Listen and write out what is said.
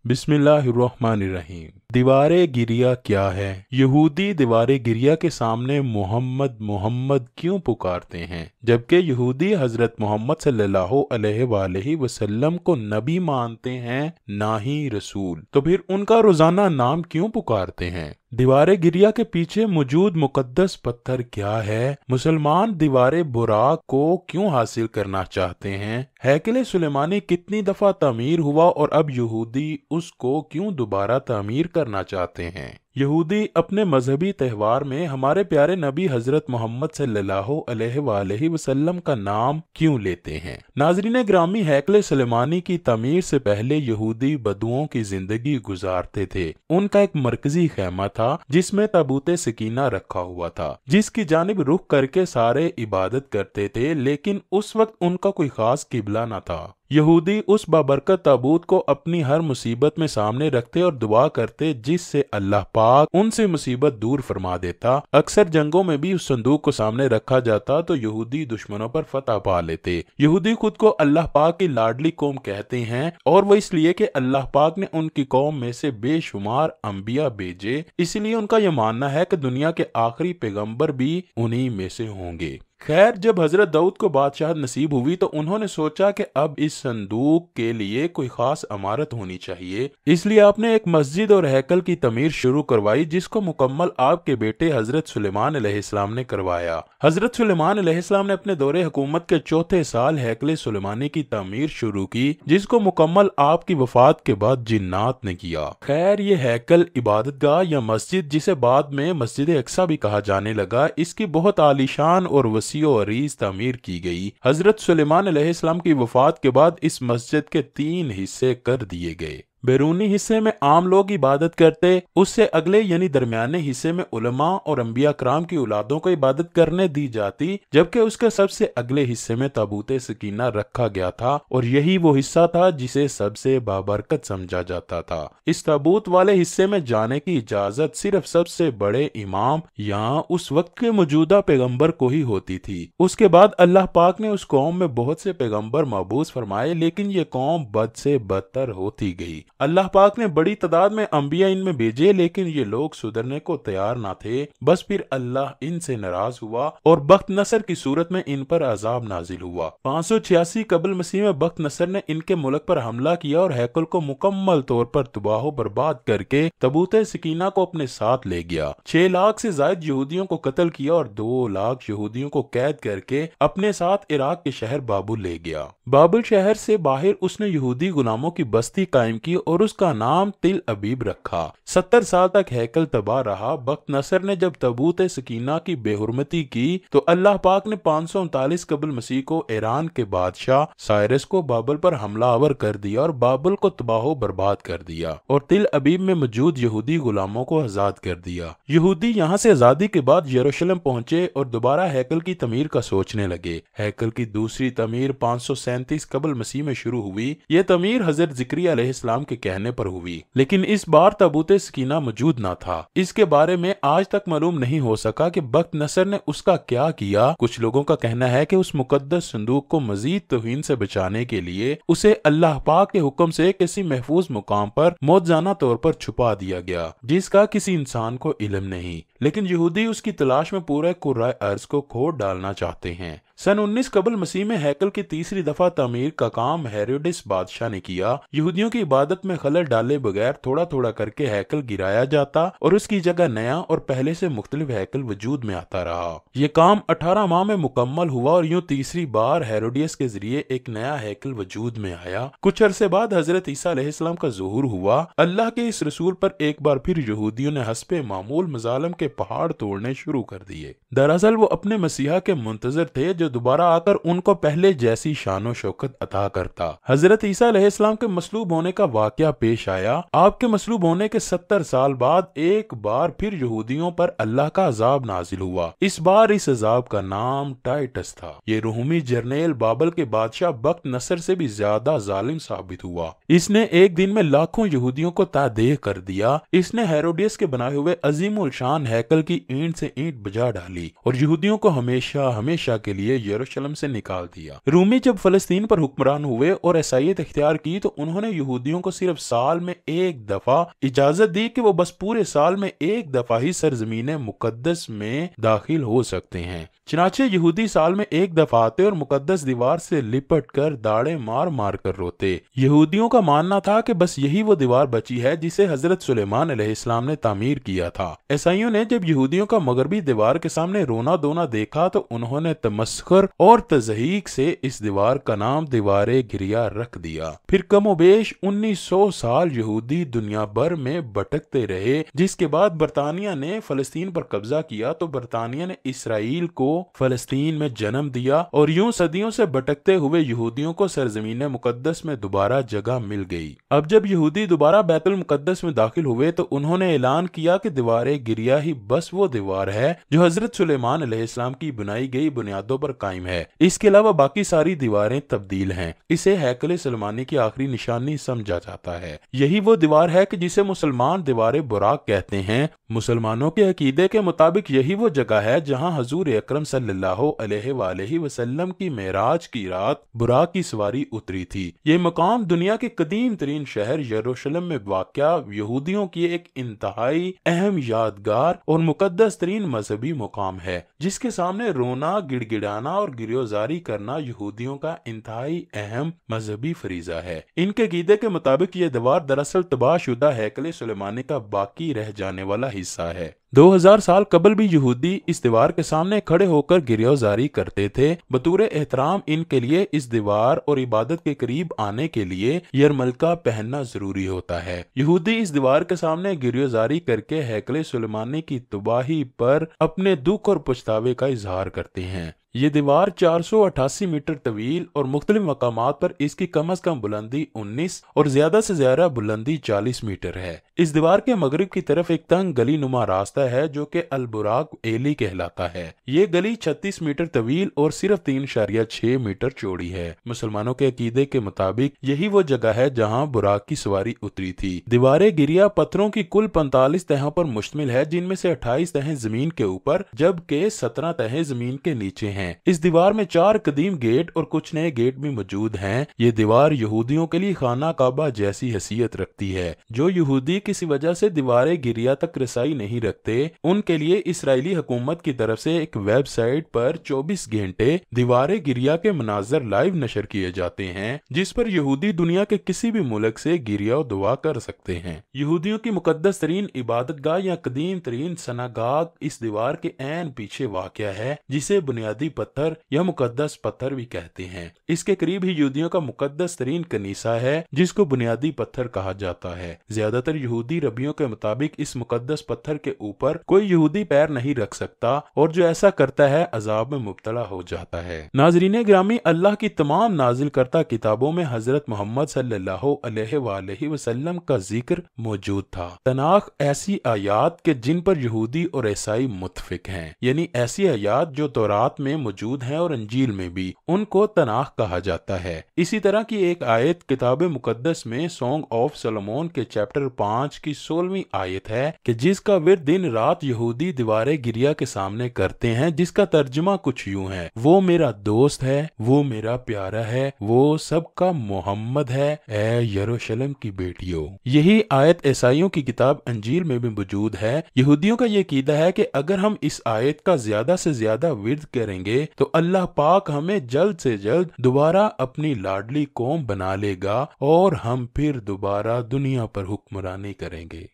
बिस्मिल्लाहिर्रहमानिर्रहीम। दीवारे गिरिया क्या है? यहूदी दीवारे गिरिया के सामने मोहम्मद मोहम्मद क्यों पुकारते हैं, जबकि यहूदी हजरत मोहम्मद सल्लल्लाहु अलैहि वसल्लम को नबी मानते हैं, ना ही रसूल। तो फिर उनका रोजाना नाम क्यों पुकारते हैं? दीवारे गिरिया के पीछे मौजूद मुकद्दस पत्थर क्या है? मुसलमान दीवारे बुराक को क्यों हासिल करना चाहते हैं? हैकल सुलेमानी कितनी दफा तामीर हुआ और अब यहूदी उसको क्यों दोबारा तामीर करना चाहते हैं? यहूदी अपने मजहबी त्यौहार में हमारे प्यारे नबी हजरत मोहम्मद सल्लल्लाहु अलैहि वसल्लम का नाम क्यों लेते हैं? नाजरीन ग्रामी, हैकल सुलेमानी की तामीर से पहले यहूदी बदुओं की जिंदगी गुजारते थे। उनका एक मरकजी खैमा था जिसमें ताबूत सकीना रखा हुआ था, जिसकी जानिब रुख करके सारे इबादत करते थे, लेकिन उस वक्त उनका कोई खास किबला न था। यहूदी उस बाबरकत ताबूत को अपनी हर मुसीबत में सामने रखते और दुआ करते जिससे अल्लाह पाक उनसे मुसीबत दूर फरमा देता। अक्सर जंगों में भी उस संदूक को सामने रखा जाता तो यहूदी दुश्मनों पर फतह पा लेते। यहूदी खुद को अल्लाह पाक की लाडली कौम कहते हैं, और वो इसलिए कि अल्लाह पाक ने उनकी कौम में से बेशुमार अंबिया भेजे, इसलिए उनका यह मानना है कि दुनिया के आखिरी पैगंबर भी उन्हीं में से होंगे। खैर, जब हजरत दाऊद को बादशाहत नसीब हुई तो उन्होंने सोचा कि अब इस संदूक के लिए कोई खास इमारत होनी चाहिए, इसलिए आपने एक मस्जिद और हैकल की तमीर शुरू करवाई, जिसको मुकम्मल आपके बेटे हजरत सुलेमान अलैहिस्सलाम ने करवाया। हजरत सुलेमान अलैहिस्सलाम ने अपने दौरे हुकूमत के चौथे साल हैकल सुलेमानी की तमीर शुरू की, जिसको मुकम्मल आपकी वफात के बाद जिन्नात ने किया। खैर, ये हैकल इबादतगाह या मस्जिद, जिसे बाद में मस्जिद अक्सा भी कहा जाने लगा, इसकी बहुत आलीशान और अरीज तामीर की गई। हजरत सुलेमान अलैहिस्सलाम की वफात के बाद इस मस्जिद के 3 हिस्से कर दिए गए। बैरूनी हिस्से में आम लोग इबादत करते, उससे अगले यानी दरमियाने हिस्से में उलमा और अंबिया कराम की औलादों को इबादत करने दी जाती, जबकि उसके सबसे अगले हिस्से में ताबूत सकीना रखा गया था, और यही वो हिस्सा था जिसे सबसे बाबरकत समझा जाता था। इस ताबूत वाले हिस्से में जाने की इजाजत सिर्फ सबसे बड़े इमाम या उस वक्त के मौजूदा पैगम्बर को ही होती थी। उसके बाद अल्लाह पाक ने उस कौम में बहुत से पैगम्बर मबूस फरमाए, लेकिन ये कौम बद से बदतर होती गई। अल्लाह पाक ने बड़ी तादाद में अंबिया इनमें भेजे, लेकिन ये लोग सुधरने को तैयार ना थे। बस फिर अल्लाह इनसे नाराज हुआ और बख्त नसर की सूरत में इन पर अजाब नाजिल हुआ। 586 कबल मसीह में बख्त नसर ने इनके मुल्क पर हमला किया और हैकल को मुकम्मल तौर पर तबाह बर्बाद करके ताबूत सकीना को अपने साथ ले गया। 6 लाख से ज्यादा यहूदियों को कत्ल किया और 2 लाख यहूदियों को कैद करके अपने साथ इराक के शहर बाबुल ले गया। बाबुल शहर से बाहर उसने यहूदी गुलामों की बस्ती कायम की और उसका नाम तिल अबीब रखा। 70 साल तक हैकल तबाह रहा। बख्त नसर ने जब ताबूत सकीना की बेहुरमती की तो अल्लाह पाक ने 539 कबल मसीह को ईरान के बादशाह साइरस को बाबुल पर हमलावर कर दिया और बाबुल को तबाह बर्बाद कर दिया और तिल अबीब में मौजूद यहूदी गुलामों को आजाद कर दिया। यहूदी यहाँ से आजादी के बाद यरूशलेम पहुंचे और दोबारा हैकल की तमीर का सोचने लगे। हैकल की दूसरी तमीर 537 कबल मसीह में शुरू हुई। यह तमीर हजरत जिक्रिया अलैहिस्सलाम के कहने पर हुई, लेकिन इस बार ताबूत सकीना मौजूद ना था। इसके बारे में आज तक मालूम नहीं हो सका कि बख्त नसर ने उसका क्या किया। कुछ लोगों का कहना है कि उस मुकद्दस संदूक को मजीद तौहीन से बचाने के लिए उसे अल्लाह पाक के हुक्म से किसी महफूज मुकाम पर मौजजाना तौर पर छुपा दिया गया, जिसका किसी इंसान को इल्म नहीं। लेकिन यहूदी उसकी तलाश में पूरे कुर्राए अर्ज को खोद डालना चाहते हैं। सन 19 कबल मसीह में हैकल की तीसरी दफा तामीर का काम हेरोडिस बादशाह ने किया। यहूदियों की इबादत में खलल डाले बगैर थोड़ा थोड़ा करके हैकल गिराया जाता और उसकी जगह नया और पहले से मुख्तलिफ हैकल वजूद में आता रहा। ये काम 18 माह में मुकम्मल हुआ और यूं तीसरी बार हेरोडियस के जरिए एक नया हैकल वजूद में आया। कुछ अरसे बाद हजरत ईसा अलैहिस्सलाम का ज़ुहूर हुआ। अल्लाह के इस रसूल पर एक बार फिर यहूदियों ने हस्बे मामूल मजालम के पहाड़ तोड़ने शुरू कर दिए। दरअसल वो अपने मसीहा के मुंतजर थे जो दोबारा आकर उनको पहले जैसी शानो शौकत अता करता। हजरत ईसा अलैहिस्सलाम के मसलूब होने का वाकया पेश आया। आपके मसलूब होने के 70 साल बाद एक बार फिर यहूदियों पर अल्लाह का अजाब नाजिल हुआ। इस बार इस अजाब का नाम टाइटस था। ये रूमी जर्नेल बाबल के बादशाह बख्त नसर से भी ज्यादा जालिम साबित हुआ। इसने एक दिन में लाखों यहूदियों को तादेह कर दिया। इसने हेरोडियस के बनाए हुए अजीमुल शान हैकल की ईंट से ईंट बजा डाली और यहूदियों को हमेशा हमेशा के लिए लिए यरूशलेम से निकाल दिया। रूमी जब फलस्तीन पर हुक्मरान हुए और ईसाईयत इख्तियार की तो उन्होंने यहूदियों को सिर्फ साल में एक दफा इजाजत दी कि वो बस पूरे साल में एक दफा ही सरजमीन मुकद्दस में दाखिल हो सकते हैं। चनाचे यहूदी साल में एक दफा आते और मुकद्दस दीवार से लिपट कर दाड़े मार मार कर रोते। यहूदियों का मानना था कि बस यही वो दीवार बची है जिसे हजरत सुलेमान अलैहिस्सलाम ने तामीर किया था। ईसाइयों ने जब यहूदियों का मगरबी दीवार के सामने रोना धोना देखा तो उन्होंने तमस्खुर और तज़हीक से इस दीवार का नाम दीवारे गिरिया रख दिया। फिर कमोबेश 1900 साल यहूदी दुनिया भर में भटकते रहे, जिसके बाद बरतानिया ने फलस्तीन पर कब्जा किया तो बरतानिया ने इसराइल को फलस्तीन में जन्म दिया और यूं सदियों से भटकते हुए यहूदियों को सरजमीन मुकद्दस में दोबारा जगह मिल गई। अब जब यहूदी दोबारा बैतुल मुकद्दस में दाखिल हुए तो उन्होंने ऐलान किया कि दीवारे गिरिया ही बस वो दीवार है जो हजरत सुलेमान अलैहिस्सलाम की बनाई गई बुनियादों पर कायम है। इसके अलावा बाकी सारी दीवारें तब्दील हैं। इसे हैकल सुलेमानी की आखिरी निशानी समझा जाता है। यही वो दीवार है कि जिसे मुसलमान दीवारे बुराक कहते हैं। मुसलमानों के अकीदे के मुताबिक यही वो जगह है जहां हजूर अकरम सल्लल्लाहु अलैहि वसल्लम की मेराज की रात बुराक की सवारी उतरी थी। ये मकाम दुनिया के कदीम तरीन शहर यरूशलेम में वाक़या यहूदियों की एक इंतहाई अहम यादगार और मुकद्दस तरीन मजहबी मुकाम है, जिसके सामने रोना, गिड़गिड़ाना और गिरियोजारी करना यहूदियों का इंतहाई अहम मजहबी फरीजा है। इनके अकीदे के मुताबिक ये दीवार दरअसल तबाहशुदा हैकल सुलेमानी का बाकी रह जाने वाला हिस्सा है। 2000 साल कबल भी यहूदी इस दीवार के सामने खड़े होकर गिरियोजारी करते थे। बतौर एहतराम इनके लिए इस दीवार और इबादत के करीब आने के लिए यरमलका पहनना जरूरी होता है। यहूदी इस दीवार के सामने गिरियोजारी करके हैकल सुलेमानी की तबाही पर अपने दुख और पछतावे का इजहार करते हैं। ये दीवार 488 मीटर तवील और मुख्तलिफ मकामात पर इसकी कम अज कम बुलंदी 19 और ज्यादा से ज्यादा बुलंदी 40 मीटर है। इस दीवार के मगरिब की तरफ एक तंग गली नुमा रास्ता है जो कि अल बुराक एली कहलाता है। ये गली 36 मीटर तवील और सिर्फ 3.6 मीटर चौड़ी है। मुसलमानों के अकीदे के मुताबिक यही वो जगह है जहाँ बुराक की सवारी उतरी थी। दीवारे गिरिया पत्थरों की कुल 45 तहों पर मुश्तमिल है, जिनमें से 28 तहें जमीन के ऊपर जबकि 17 तहें जमीन के नीचे हैं। इस दीवार में 4 कदीम गेट और कुछ नए गेट भी मौजूद हैं। ये दीवार यहूदियों के लिए खाना काबा जैसी हैसियत रखती है। जो यहूदी किसी वजह से दीवारे गिरिया तक रसाई नहीं रखते, उनके लिए इस्राएली हुकूमत की तरफ से एक वेबसाइट पर 24 घंटे दीवारे गिरिया के मनाजर लाइव नशर किए जाते हैं, जिस पर यहूदी दुनिया के किसी भी मुल्क से गिरिया और दुआ कर सकते हैं। यहूदियों की मुकद्दस तरीन इबादतगाह या कदीम तरीन सनागाह इस दीवार के ऐन पीछे वाक़या है, जिसे बुनियादी पत्थर या मुकद्दस पत्थर भी कहते हैं। इसके करीब ही यहूदियों का मुकद्दस तरीन कनीसा है, जिसको बुनियादी पत्थर कहा जाता है। ज्यादातर यहूदी रबियों के मुताबिक इस मुकद्दस पत्थर के ऊपर कोई यहूदी पैर नहीं रख सकता और जो ऐसा करता है अजाब में मुब्तला हो जाता है। नाज़रीन ग्रामी, अल्लाह की तमाम नाजिल करता किताबों में हजरत मोहम्मद सल्लल्लाहु अलैहि वसल्लम का जिक्र मौजूद था। तनाख ऐसी आयात के जिन पर यहूदी और ईसाई मुत्तफिक हैं, यानी ऐसी आयात जो तौरात में मौजूद हैं और अंजील में भी, उनको तनाख कहा जाता है। इसी तरह की एक आयत किताब मुकद्दस में सॉन्ग ऑफ सोलोमन के चैप्टर 5 की 16वीं आयत है कि जिसका विर्द दिन रात यहूदी दीवारे गिरिया के सामने करते हैं, जिसका तर्जुमा कुछ यूं है: वो मेरा दोस्त है, वो मेरा प्यारा है, वो सबका मोहम्मद है, ए यरूशलेम की बेटियों। यही आयत ईसाइयों की किताब अंजील में भी मौजूद है। यहूदियों का ये कीदा है कि अगर हम इस आयत का ज्यादा से ज्यादा विर्द करेंगे तो अल्लाह पाक हमें जल्द से जल्द दोबारा अपनी लाडली कौम बना लेगा और हम फिर दोबारा दुनिया पर हुक्मरानी करेंगे।